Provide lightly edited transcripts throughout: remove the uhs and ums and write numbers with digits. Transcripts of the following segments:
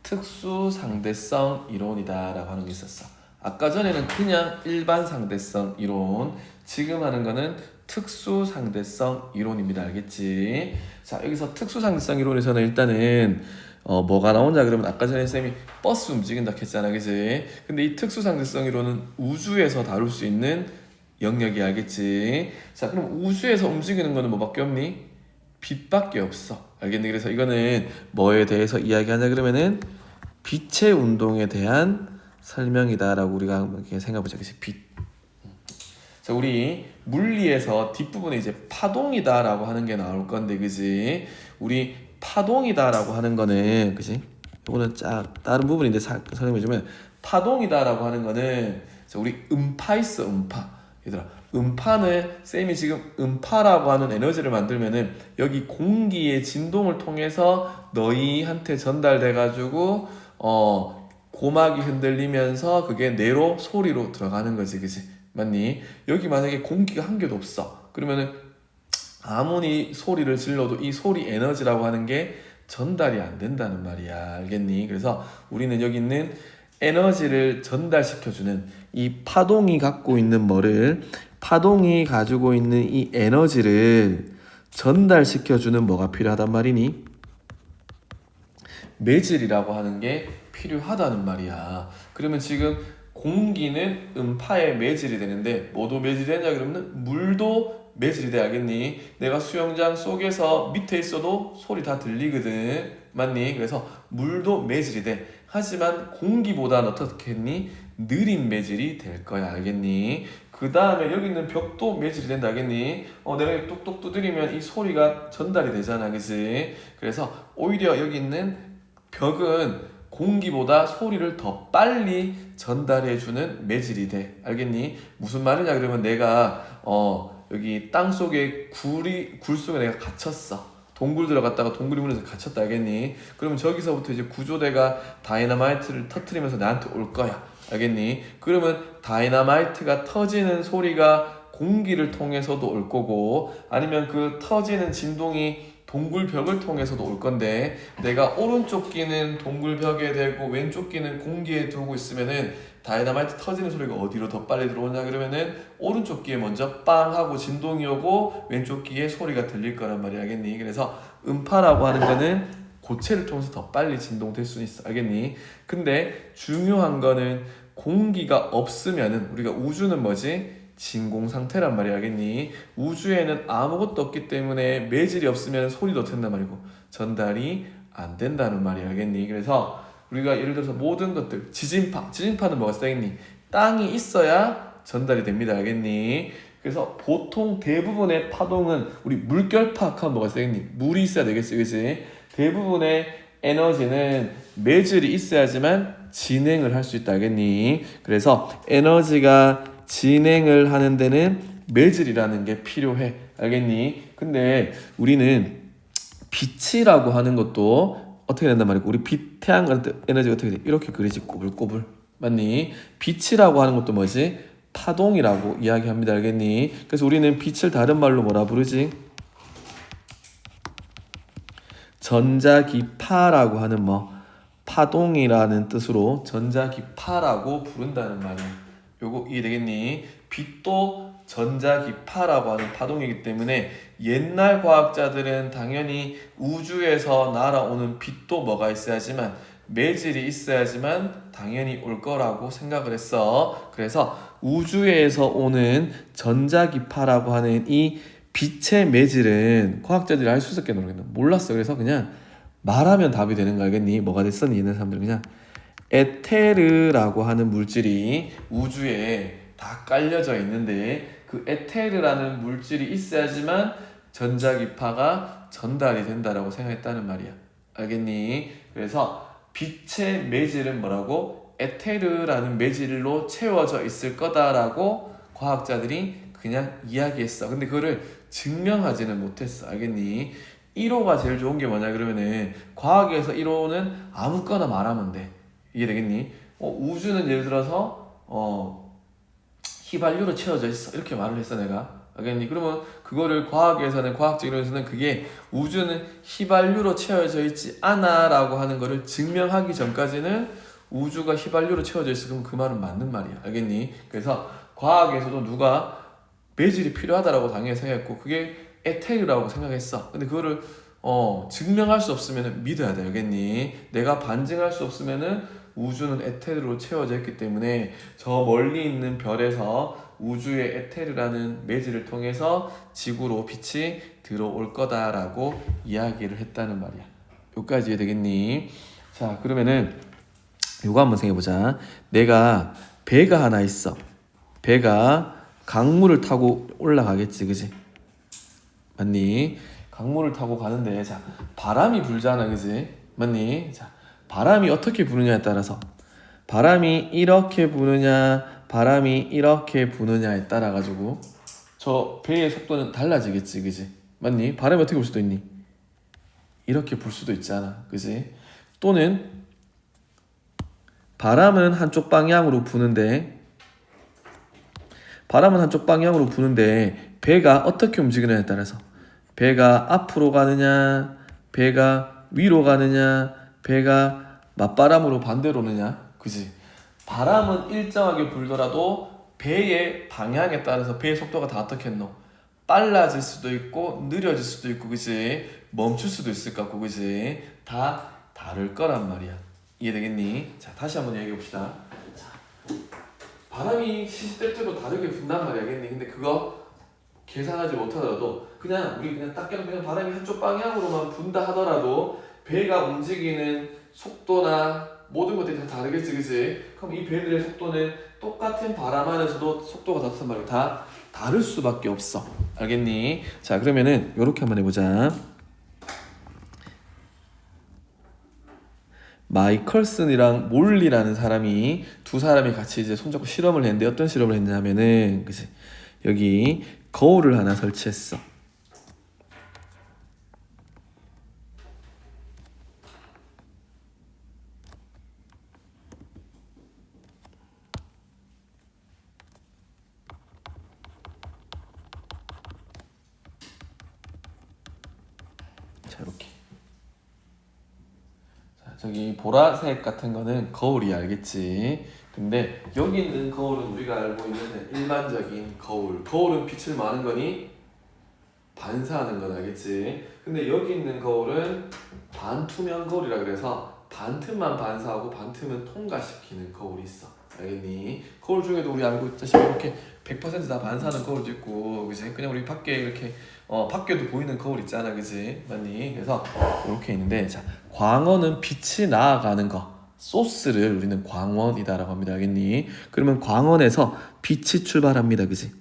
특수 상대성 이론이다 라고 하는 게 있었어. 아까 전에는 그냥 일반 상대성 이론, 지금 하는 거는 특수 상대성 이론입니다. 알겠지? 자, 여기서 특수 상대성 이론에서는 일단은 뭐가 나오냐 그러면 아까 전에 쌤이 버스 움직인다 했잖아, 그지? 근데 이 특수 상대성 이론은 우주에서 다룰 수 있는 영역이, 알겠지? 자, 그럼 우주에서 움직이는 거는 뭐밖에 없니? 빛밖에 없어. 알겠니? 그래서 이거는 뭐에 대해서 이야기하냐 그러면은 빛의 운동에 대한 설명이다라고 우리가 이렇게 생각해보자. 그치? 빛. 자, 우리 물리에서 뒷부분에 이제 파동이다라고 하는 게 나올 건데, 그지? 우리 파동이다라고 하는 거는, 그지? 이거는 다른 부분인데 설명해주면, 파동이다라고 하는 거는, 자, 우리 음파 있어, 음파. 얘들아, 음파는 쌤이 지금 음파라고 하는 에너지를 만들면은 여기 공기의 진동을 통해서 너희한테 전달돼 가지고 고막이 흔들리면서 그게 뇌로 소리로 들어가는 거지, 그치? 맞니? 여기 만약에 공기가 한 개도 없어. 그러면은 아무리 소리를 질러도 이 소리 에너지라고 하는 게 전달이 안 된다는 말이야. 알겠니? 그래서 우리는 여기 있는 에너지를 전달시켜주는 이 파동이 갖고 있는 파동이 가지고 있는 이 에너지를 전달시켜주는 뭐가 필요하단 말이니? 매질이라고 하는 게 필요하다는 말이야. 그러면 지금 공기는 음파에 매질이 되는데 뭐도 매질이 되냐 그러면 물도 매질이 돼. 알겠니? 내가 수영장 속에서 밑에 있어도 소리 다 들리거든. 맞니? 그래서 물도 매질이 돼. 하지만 공기보다는 어떻게 했니? 느린 매질이 될 거야. 알겠니? 그 다음에 여기 있는 벽도 매질이 된다. 알겠니? 내가 똑똑 두드리면 이 소리가 전달이 되잖아. 그치? 그래서 오히려 여기 있는 벽은 공기보다 소리를 더 빨리 전달해주는 매질이 돼. 알겠니? 무슨 말이냐 그러면 내가 여기 땅속에 굴 속에 내가 갇혔어. 동굴 들어갔다가 동굴이 문에서 갇혔다. 알겠니? 그러면 저기서부터 이제 구조대가 다이너마이트를 터트리면서 나한테 올 거야. 알겠니? 그러면 다이너마이트가 터지는 소리가 공기를 통해서도 올 거고, 아니면 그 터지는 진동이 동굴 벽을 통해서도 올 건데, 내가 오른쪽 귀는 동굴 벽에 대고 왼쪽 귀는 공기에 두고 있으면은 다이너마이트 터지는 소리가 어디로 더 빨리 들어오냐 그러면은 오른쪽 귀에 먼저 빵 하고 진동이 오고 왼쪽 귀에 소리가 들릴 거란 말이야. 알겠니? 그래서 음파라고 하는 거는 고체를 통해서 더 빨리 진동될 수 있어. 알겠니? 근데 중요한 거는 공기가 없으면은, 우리가 우주는 뭐지? 진공 상태란 말이야. 알겠니? 우주에는 아무것도 없기 때문에 매질이 없으면 소리도 된단 말이고 전달이 안 된다는 말이야. 알겠니? 그래서 우리가 예를 들어서 모든 것들, 지진파는 뭐가 쓰겠니? 땅이 있어야 전달이 됩니다. 알겠니? 그래서 보통 대부분의 파동은 우리 물결 파악하면 뭐가 쓰겠니? 물이 있어야 되겠지, 그치? 대부분의 에너지는 매질이 있어야지만 진행을 할 수 있다. 알겠니? 그래서 에너지가 진행을 하는 데는 매질이라는 게 필요해. 알겠니? 근데 우리는 빛이라고 하는 것도 어떻게 된단 말이고, 우리 태양 에너지가 어떻게 돼? 이렇게 그리지, 꼬불꼬불. 맞니? 빛이라고 하는 것도 뭐지? 파동이라고 이야기합니다. 알겠니? 그래서 우리는 빛을 다른 말로 뭐라 부르지? 전자기파라고 하는 파동이라는 뜻으로 전자기파라고 부른다는 말이야. 요거 이해되겠니? 빛도 전자기파라고 하는 파동이기 때문에 옛날 과학자들은 당연히 우주에서 날아오는 빛도 뭐가 있어야지만, 매질이 있어야지만 당연히 올 거라고 생각을 했어. 그래서 우주에서 오는 전자기파라고 하는 이 빛의 매질은 과학자들이 알 수 있었게 모르겠나? 몰랐어. 그래서 그냥 말하면 답이 되는 거. 알겠니? 뭐가 됐었니? 얘네 사람들 그냥 에테르라고 하는 물질이 우주에 다 깔려져 있는데, 그 에테르라는 물질이 있어야지만 전자기파가 전달이 된다라고 생각했다는 말이야. 알겠니? 그래서 빛의 매질은 뭐라고? 에테르라는 매질로 채워져 있을 거다라고 과학자들이 그냥 이야기했어. 근데 그거를 증명하지는 못했어. 알겠니? 1호가 제일 좋은 게 뭐냐 그러면은, 과학에서 1호는 아무거나 말하면 돼. 이해되겠니? 우주는 예를 들어서 휘발유로 채워져 있어 이렇게 말을 했어 내가. 알겠니? 그러면 그거를 과학에서는 과학적 이론에서는 그게 우주는 휘발유로 채워져 있지 않아 라고 하는 거를 증명하기 전까지는 우주가 휘발유로 채워져 있어. 그럼 그 말은 맞는 말이야. 알겠니? 그래서 과학에서도 누가 매질이 필요하다라고 당연히 생각했고 그게 에테르라고 생각했어. 근데 그거를 증명할 수 없으면 믿어야 돼. 알겠니? 내가 반증할 수 없으면은 우주는 에테르로 채워져 있기 때문에 저 멀리 있는 별에서 우주의 에테르라는 매질을 통해서 지구로 빛이 들어올 거다라고 이야기를 했다는 말이야. 여기까지 이해되겠니? 자, 그러면은 요거 한번 생각해보자. 내가 배가 하나 있어. 배가 강물을 타고 올라가겠지, 그지? 맞니? 강물을 타고 가는데, 자, 바람이 불잖아, 그지? 맞니? 자, 바람이 어떻게 부느냐에 따라서, 바람이 이렇게 부느냐, 바람이 이렇게 부느냐에 따라 가지고 저 배의 속도는 달라지겠지, 그지? 맞니? 바람이 어떻게 불 수도 있니? 이렇게 불 수도 있잖아, 그지? 또는 바람은 한쪽 방향으로 부는데 배가 어떻게 움직이느냐에 따라서 배가 앞으로 가느냐, 배가 위로 가느냐, 배가 맞바람으로 반대로 오느냐, 그지? 바람은 일정하게 불더라도 배의 방향에 따라서 배의 속도가 다 어떻게 했노? 빨라질 수도 있고 느려질 수도 있고, 그지? 멈출 수도 있을 것 같고, 그지? 다 다를 거란 말이야. 이해되겠니? 자, 다시 한번 얘기해 봅시다. 자, 바람이 시시때때로 다르게 분단 말이야, 알겠니? 근데 그거 계산하지 못하더라도 그냥 우리 그냥 딱 그냥 바람이 한쪽 방향으로만 분다 하더라도 배가 움직이는 속도나 모든 것들이 다 다르겠지, 그지? 그럼 이 배들의 속도는 똑같은 바람 안에서도 속도가 다르단 말이야. 다 다를 수밖에 없어. 알겠니? 자, 그러면은 요렇게 한번 해보자. 마이컬슨이랑 몰리라는 사람이 두 사람이 같이 이제 손잡고 실험을 했는데 어떤 실험을 했냐면은 그치? 여기 거울을 하나 설치했어. 자, 이렇게. 자, 저기 보라색 같은 거는 거울이 알겠지? 근데 여기 있는 거울은 우리가 알고 있는 일반적인 거울. 거울은 빛을 많은 거니 반사하는 건 알겠지? 근데 여기 있는 거울은 반투명 거울이라 그래서 반틈만 반사하고 반틈은 통과시키는 거울이 있어. 알겠니? 거울 중에도 우리 알고 있다시피 이렇게 100%다 반사하는 거울도 있고, 그지? 그냥 우리 밖에 이렇게 밖에도 보이는 거울 있잖아, 그지? 맞니? 그래서 이렇게 있는데, 자, 광원은 빛이 나아가는 거. 소스를 우리는 광원이다라고 합니다. 알겠니? 그러면 광원에서 빛이 출발합니다. 그지?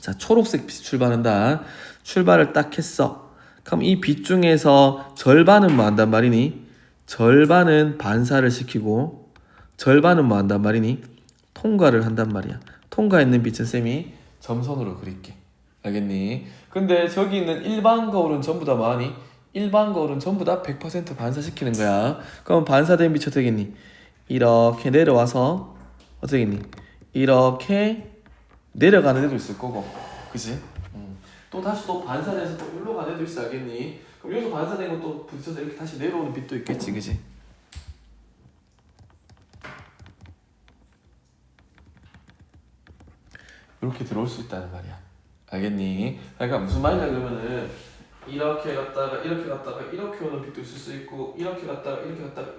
자, 초록색 빛이 출발한다. 출발을 딱 했어. 그럼 이 빛 중에서 절반은 뭐 한단 말이니? 절반은 반사를 시키고 절반은 뭐 한단 말이니? 통과를 한단 말이야. 통과했는 빛은 쌤이 점선으로 그릴게. 알겠니? 근데 저기 있는 일반 거울은 전부 다 뭐하니? 일반 거울은 전부 다 100% 반사시키는 거야. 그럼 반사된 빛이 어떻게 겠니? 이렇게 내려와서 어떻게 겠니? 이렇게 내려가는 애도 있을 거고, 그치? 또 다시 또 반사돼서 또 일로 가는 애도 있어, 알겠니? 그럼 여기서 반사된 것도 부딪혀서 이렇게 다시 내려오는 빛도 있겠지, 그치? 이렇게 들어올 수 있다는 말이야. 알겠니? 그러니까 무슨 말이냐 그러면은 이렇게 갔다가 이렇게 오는 빛도 있을 수 있고 이렇게 갔다가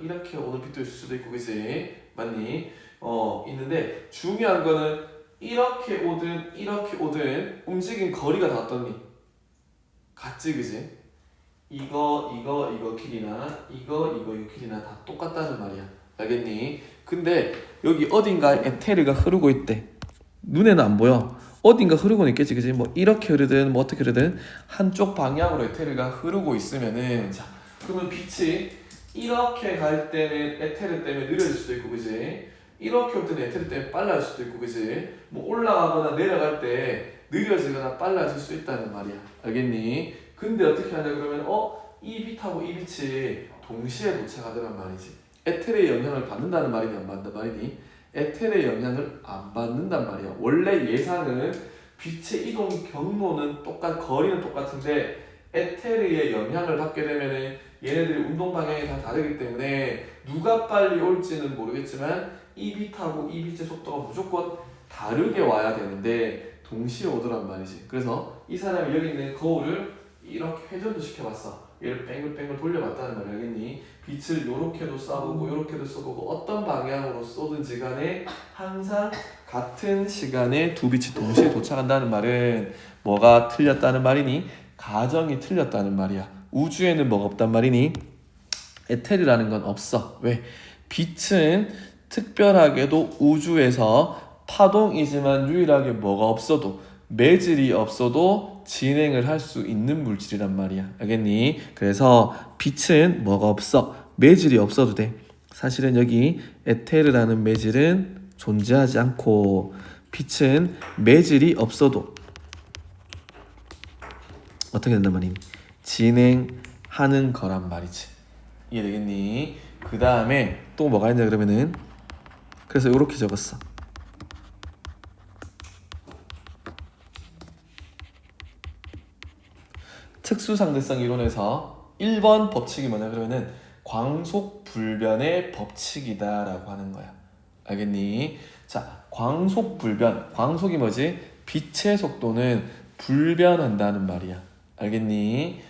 이렇게 오는 빛도 있을 수도 있고, 그치? 맞니? 있는데 중요한 거는 이렇게 오든 움직인 거리가 다 어떻니? 같지, 그지? 이거 길이나 이거 길이나 다 똑같다는 말이야. 알겠니? 근데 여기 어딘가에 에테르가 흐르고 있대. 눈에는 안 보여. 어딘가 흐르고는 있겠지, 그지? 뭐 이렇게 흐르든 뭐 어떻게 흐르든 한쪽 방향으로 에테르가 흐르고 있으면은, 자, 그러면 빛이 이렇게 갈 때는 에테르 때문에 느려질 수도 있고, 그지? 이렇게 올 때는 에테르 때문에 빨라질 수도 있고, 그지? 뭐 올라가거나 내려갈 때 느려지거나 빨라질 수 있다는 말이야. 알겠니? 근데 어떻게 하냐 그러면 이 빛하고 이 빛이 동시에 도착하더란 말이지. 에테르의 영향을 받는다는 말이니 안 받는다는 말이니? 에텔의 영향을 안 받는단 말이야. 원래 예상은 빛의 이동 경로는 거리는 똑같은데 에테르의 영향을 받게 되면은 얘네들이 운동 방향이 다 다르기 때문에 누가 빨리 올지는 모르겠지만 이 빛하고 이 빛의 속도가 무조건 다르게 와야 되는데 동시에 오더란 말이지. 그래서 이 사람이 여기 있는 거울을 이렇게 회전도 시켜봤어. 얘를 뺑글뺑글 돌려봤다는 말 알겠니? 빛을 요렇게도 쏴보고 요렇게도 쏘고 어떤 방향으로 쏘든지 간에 항상 같은 시간에 두 빛이 동시에 도착한다는 말은 뭐가 틀렸다는 말이니? 가정이 틀렸다는 말이야. 우주에는 뭐가 없단 말이니? 에테르라는 건 없어. 왜? 빛은 특별하게도 우주에서 파동이지만 유일하게 뭐가 없어도 매질이 없어도 진행을 할 수 있는 물질이란 말이야. 알겠니? 그래서 빛은 뭐가 없어. 매질이 없어도 돼. 사실은 여기 에테르라는 매질은 존재하지 않고 빛은 매질이 없어도 어떻게 된단 말이니? 진행하는 거란 말이지. 이해되겠니? 그 다음에 또 뭐가 있냐 그러면은 그래서 이렇게 적었어. 특수상대성 이론에서 1번 법칙이 뭐냐 그러면은 광속불변의 법칙이다라고 하는 거야. 알겠니? 자, 광속불변. 광속이 뭐지? 빛의 속도는 불변한다는 말이야. 알겠니?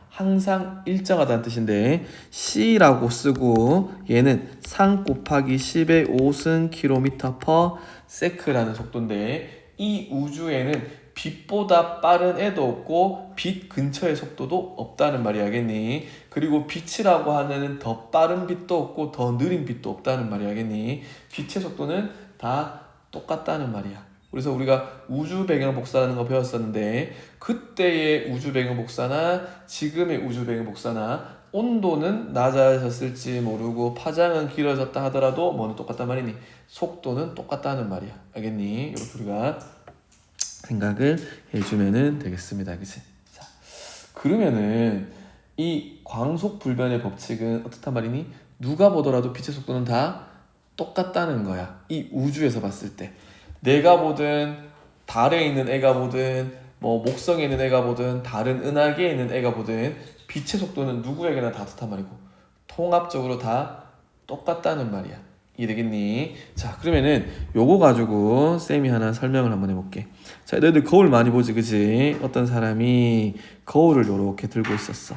항상 일정하다는 뜻인데 C라고 쓰고 얘는 3 곱하기 10의 5승 km/s라는 속도인데 이 우주에는 빛보다 빠른 애도 없고 빛 근처의 속도도 없다는 말이 알겠니? 그리고 빛이라고 하는 더 빠른 빛도 없고 더 느린 빛도 없다는 말이 알겠니? 빛의 속도는 다 똑같다는 말이야. 그래서 우리가 우주 배경 복사라는 거 배웠었는데 그때의 우주 배경 복사나 지금의 우주 배경 복사나 온도는 낮아졌을지 모르고 파장은 길어졌다 하더라도 뭐는 똑같단 말이니? 속도는 똑같다는 말이야. 알겠니? 이렇게 우리가 생각을 해주면 되겠습니다. 그치? 자, 그러면은 이 광속불변의 법칙은 어떻단 말이니? 누가 보더라도 빛의 속도는 다 똑같다는 거야. 이 우주에서 봤을 때 내가 보든 달에 있는 애가 보든 뭐 목성에 있는 애가 보든 다른 은하계에 있는 애가 보든 빛의 속도는 누구에게나 다 똑같단 말이고 통합적으로 다 똑같다는 말이야. 이해되겠니? 자, 그러면은 요거 가지고 쌤이 하나 설명을 한번 해볼게. 자, 너희들 거울 많이 보지, 그지? 어떤 사람이 거울을 요렇게 들고 있었어.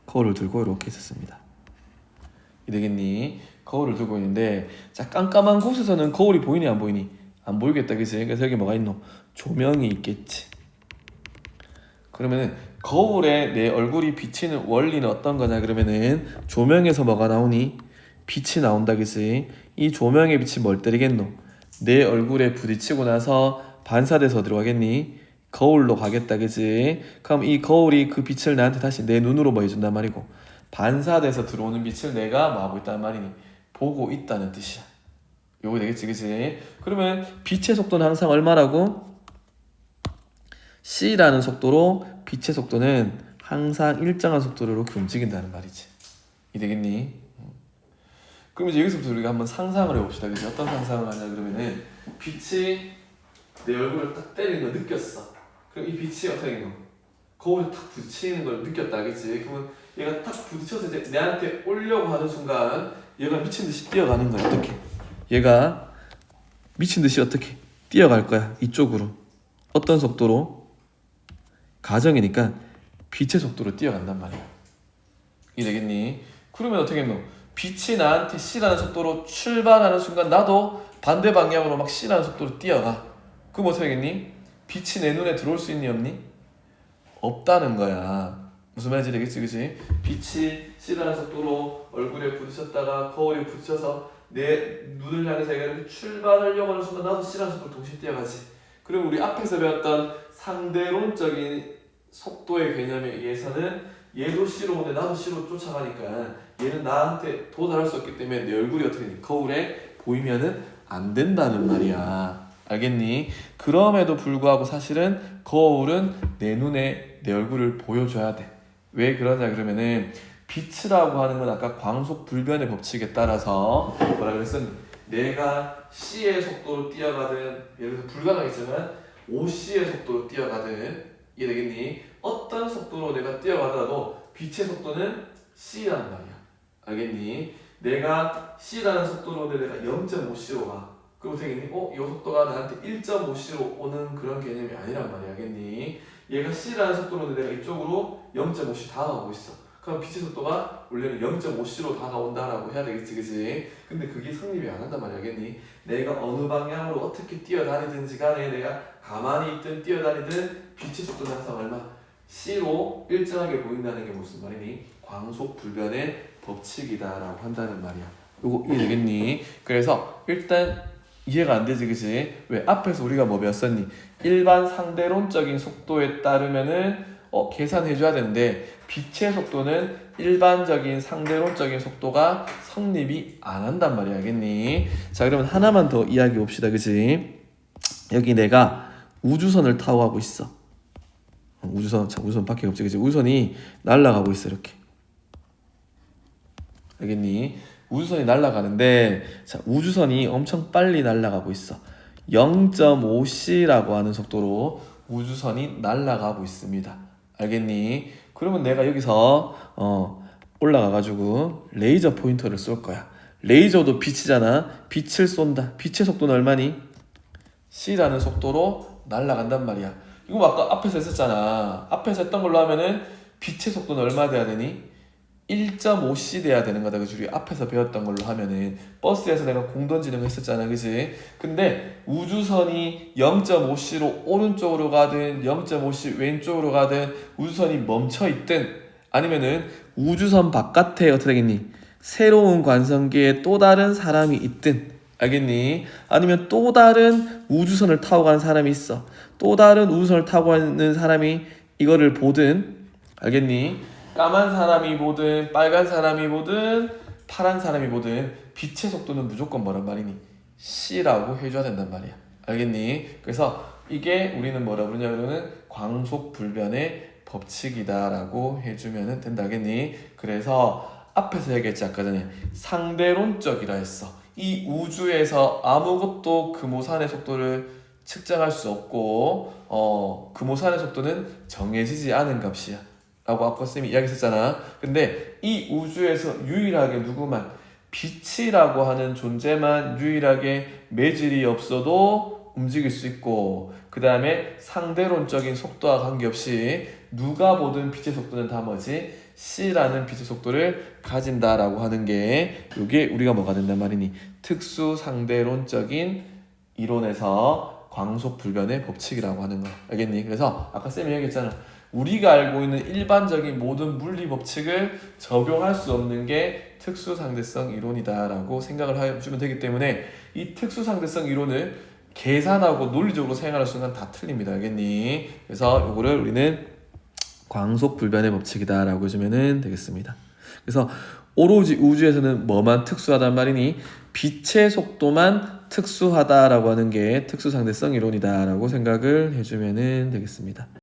거울을 들고 이렇게 있었습니다. 이해되겠니? 거울을 들고 있는데 자, 깜깜한 곳에서는 거울이 보이니 안 보이니? 안 보이겠다, 그치? 그래서 여기 뭐가 있노? 조명이 있겠지. 그러면은 거울에 내 얼굴이 비치는 원리는 어떤 거냐 그러면은 조명에서 뭐가 나오니? 빛이 나온다, 그치? 이 조명의 빛이 뭘 때리겠노? 내 얼굴에 부딪히고 나서 반사돼서 들어가겠니? 거울로 가겠다, 그치? 그럼 이 거울이 그 빛을 나한테 다시 내 눈으로 뭐 해준단 말이고 반사돼서 들어오는 빛을 내가 뭐 하고 있다는 말이니? 보고 있다는 뜻이야. 요거 되겠지, 그치? 그러면 빛의 속도는 항상 얼마라고? C라는 속도로 빛의 속도는 항상 일정한 속도로 이렇게 움직인다는 말이지. 이해되겠니? 그럼 이제 여기서부터 우리가 한번 상상을 해봅시다. 그치? 어떤 상상을 하냐 그러면은 빛이 내 얼굴을 딱 때리는 걸 느꼈어. 그럼 이 빛이 어떻게 되노? 거울에 탁 부딪히는 걸 느꼈다, 그치? 그러면 얘가 탁 부딪혀서 이제 내한테 오려고 하는 순간 얘가 미친듯이 뛰어가는 거야. 어떻게? 얘가 미친듯이 어떻게? 뛰어갈 거야. 이쪽으로. 어떤 속도로? 가정이니까 빛의 속도로 뛰어간단 말이야. 이해되겠니? 그러면 어떻게 했노? 빛이 나한테 C라는 속도로 출발하는 순간 나도 반대 방향으로 막 C라는 속도로 뛰어가. 그럼 어떻게 되겠니? 빛이 내 눈에 들어올 수 있니 없니? 없다는 거야. 무슨 말인지 되겠지, 그치? 빛이 C라는 속도로 얼굴에 부딪혔다가 거울에 부딪혀서 내 눈을 향해서 얘가 출발하려고 하는 순간 나도 C라는 속도로 동시에 뛰어가지. 그럼 우리 앞에서 배웠던 상대론적인 속도의 개념에 의해서는 얘도 C로 오는데 나도 C로 쫓아가니까 얘는 나한테 도달할 수 없기 때문에 내 얼굴이 어떻게 되니? 거울에 보이면은 안 된다는 말이야. 알겠니? 그럼에도 불구하고 사실은 거울은 내 눈에 내 얼굴을 보여줘야 돼. 왜 그러냐 그러면은 빛이라고 하는 건 아까 광속불변의 법칙에 따라서 뭐라 그랬었니? 내가 c의 속도로 뛰어가든 예를 들어서 불가능했지만 5c의 속도로 뛰어가든 이해되겠니? 어떤 속도로 내가 뛰어가더라도 빛의 속도는 c란 말이야. 알겠니? 내가 c라는 속도로 내가 0.5c로 가. 그럼 되겠니? 이 속도가 나한테 1.5c로 오는 그런 개념이 아니란 말이야. 알겠니? 얘가 c라는 속도로 내가 이쪽으로 0.5c 다가가고 있어. 그럼 빛의 속도가 원래는 0.5c로 다가온다라고 해야 되겠지, 그치? 근데 그게 성립이 안 한단 말이야, 알겠니? 내가 어느 방향으로 어떻게 뛰어다니든지 간에 내가 가만히 있든 뛰어다니든 빛의 속도는 항상 얼마? c로 일정하게 보인다는 게 무슨 말이니? 광속불변의 법칙이다라고 한다는 말이야. 요거 이해되겠니? 그래서 일단 이해가 안 되지, 그치? 왜? 앞에서 우리가 뭐 배웠었니? 일반 상대론적인 속도에 따르면은 계산해줘야 되는데 빛의 속도는 일반적인 상대론적인 속도가 성립이 안 한단 말이야, 알겠니? 자, 그러면 하나만 더 이야기해 봅시다, 그치? 여기 내가 우주선을 타고 가고 있어. 우주선 밖에 없지, 그치? 우주선이 날아가고 있어, 이렇게. 알겠니? 우주선이 날아가는데, 자, 우주선이 엄청 빨리 날아가고 있어. 0.5c라고 하는 속도로 우주선이 날아가고 있습니다. 알겠니? 그러면 내가 여기서 올라가가지고 레이저 포인터를 쏠 거야. 레이저도 빛이잖아. 빛을 쏜다. 빛의 속도는 얼마니? c라는 속도로 날아간단 말이야. 이거 아까 앞에서 했었잖아. 앞에서 했던 걸로 하면은 빛의 속도는 얼마 돼야 되니? 1.5c 돼야 되는 거다. 그치? 우리 앞에서 배웠던 걸로 하면은 버스에서 내가 공 던지는 거 했었잖아, 그치? 근데 우주선이 0.5c로 오른쪽으로 가든 0.5c 왼쪽으로 가든 우주선이 멈춰 있든 아니면은 우주선 바깥에 어떻게 되겠니? 새로운 관성계에 또 다른 사람이 있든, 알겠니? 아니면 또 다른 우주선을 타고 가는 사람이 있어. 또 다른 우주선을 타고 가는 사람이 이거를 보든, 알겠니? 까만 사람이 보든 빨간 사람이 보든 파란 사람이 보든 빛의 속도는 무조건 뭐란 말이니? c라고 해줘야 된단 말이야. 알겠니? 그래서 이게 우리는 뭐라 부르냐면은 광속불변의 법칙이다라고 해주면 된다. 알겠니? 그래서 앞에서 얘기했지, 아까 전에 상대론적이라 했어. 이 우주에서 아무것도 금호산의 속도를 측정할 수 없고 금호산의 속도는 정해지지 않은 값이야 라고 아까 쌤이 이야기했었잖아. 근데 이 우주에서 유일하게 누구만? 빛이라고 하는 존재만 유일하게 매질이 없어도 움직일 수 있고, 그 다음에 상대론적인 속도와 관계없이 누가 보든 빛의 속도는 다 뭐지? c라는 빛의 속도를 가진다라고 하는 게 이게 우리가 뭐가 된단 말이니? 특수 상대론적인 이론에서 광속불변의 법칙이라고 하는 거. 알겠니? 그래서 아까 쌤이 얘기했잖아. 우리가 알고 있는 일반적인 모든 물리 법칙을 적용할 수 없는 게 특수상대성 이론이다라고 생각을 해주면 되기 때문에 이 특수상대성 이론을 계산하고 논리적으로 생각하는 순간 다 틀립니다. 알겠니? 그래서 이거를 우리는 광속불변의 법칙이다라고 해주면 되겠습니다. 그래서 오로지 우주에서는 뭐만 특수하단 말이니? 빛의 속도만 특수하다라고 하는 게 특수상대성 이론이다라고 생각을 해주면 되겠습니다.